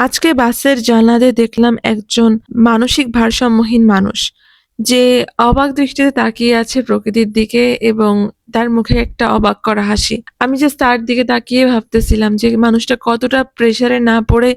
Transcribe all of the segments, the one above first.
আজকে বাসের জানালাতে দেখলাম একজন মানসিক ভারসাম্যহীন মানুষ যে অবাক দৃষ্টিতে তাকিয়ে আছে প্রকৃতির দিকে এবং তার মুখে একটা অবাক করা হাসি। আমি জাস্ট তার দিকে তাকিয়ে ভাবতেছিলাম যে মানুষটা কতটা প্রেসারে না পড়ে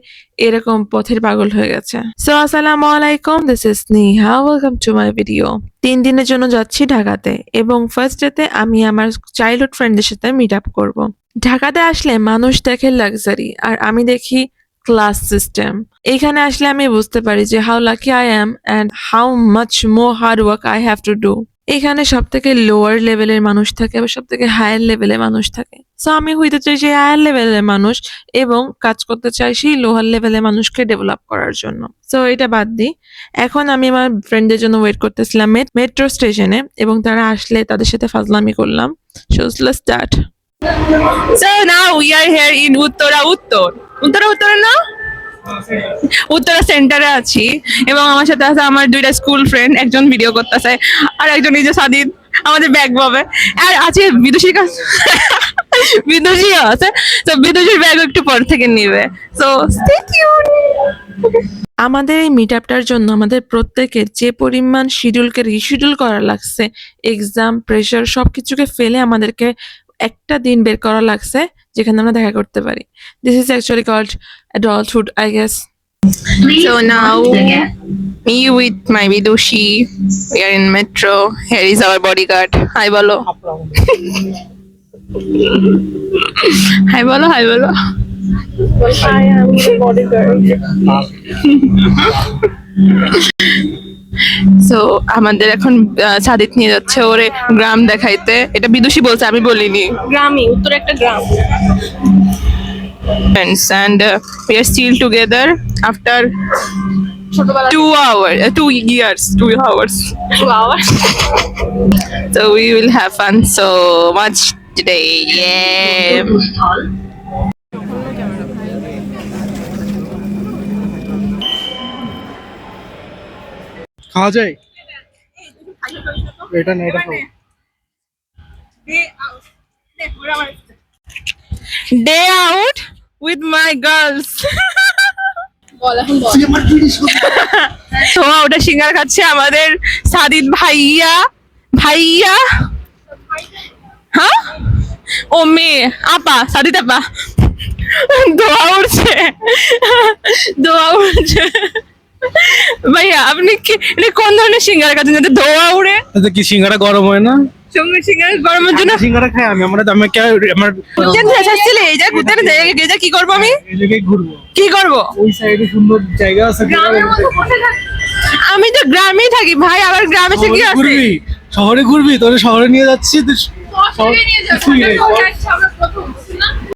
এরকম পথের পাগল হয়ে গেছে। সো আসসালামু আলাইকুম, this is Sneha, welcome to my video. 3 দিনের জন্য যাচ্ছি ঢাকাতে এবং ফার্স্ট ডেতে আমি আমার চাইল্ডহুড ফ্রেন্ডের সাথে মিট আপ করবো। ঢাকাতে আসলে মানুষ দেখে লাক্সারি আর আমি দেখি ক্লাস সিস্টেম। এখানে আসলে আমি বুঝতে পারি যে how lucky I am and how much more hard work I have to do. এখানে সব থেকে লোয়ার লেভেলের মানুষ থাকে আবার সব থেকে হায়ার লেভেলের মানুষ থাকে। সো আমি হইতে চাই সেই হায়ার লেভেলের মানুষ এবং কাজ করতে চাই সেই লোয়ার লেভেলের মানুষকে ডেভেলপ করার জন্য। সো এটা বাদ দিই। এখন আমি আমার ফ্রেন্ডদের জন্য ওয়েট করতেছিলাম মেট্রো স্টেশনে এবং তারা আসলে তাদের সাথে ফাজলামি করলাম। So let's start. So now we are here in Uttara না উত্তরা সেন্টারে আছি এবং আমার সাথে আছে আমার 2টা স্কুল ফ্রেন্ড, একজন ভিডিও করতেছে আর একজন এই যে সাদিদ আমাদের ব্যাগ ববে, আর আছে বিদুষীর কাছে বিদুষীও আছে। তো বিদুষীর ব্যাগ একটু পর থেকে নিবে। So stay tune. আমাদের এই মিট আপটার জন্য আমাদের প্রত্যেকের যে পরিমাণ শিডিউলকে রিশিডিউল করা লাগছে, এক্সাম প্রেশার সবকিছুকে ফেলে আমাদেরকে একটা দিন বের করা লাগছে যেখানে আমরা দেখা করতে পারি। This is actually called adulthood, I guess. So now me with my Vidushi, we are in metro. Here is our bodyguard. Hi bolo. Hi bolo, hi bolo. I am the bodyguard. So আমাদের এখন সাদিত নিয়ে যাচ্ছে ওরে গ্রাম দেখাইতে। এটা বিদুষী বলছে, আমি বলিনি। গ্রামই, উত্তর একটা গ্রাম। Friends, and we are still together after ছোটবেলা 2 hours, 2 years, 2 hours. 2 hours. So we will have fun so much today. Yeah. খাওয়া যায় এটা না, এটা খাও। Day out with my girls. বল এখন বল। তো ওটা সিঙ্গার খাচ্ছে আমাদের সাদিদ ভাইয়া। হ্যাঁ ও মেয়ে আপা, সাদিদ আপা দোয়া উঠছে ভাইয়া। আপনি কি কোন ধরনের সিঙ্গারা খাচ্ছেন যাতে ধোয়া উড়ে? আচ্ছা, কি সিঙ্গারা গরম হয় না? সঙ্গে সিঙ্গারা গরমের জন্য সিঙ্গারা খাই আমি। আমার এই জায়গায় ঘুরতে এই জায়গায় কি করবো আমি? এই জায়গায় ঘুরবো। কি করবো? ওই সাইডে সুন্দর জায়গা আছে। আমি তো গ্রামেই থাকি ভাই, আবার গ্রামে থেকে কি আছে? ঘুরবি, শহরে ঘুরবি, তোরে শহরে নিয়ে যাচ্ছি। শহরে নিয়ে যাও। আমরা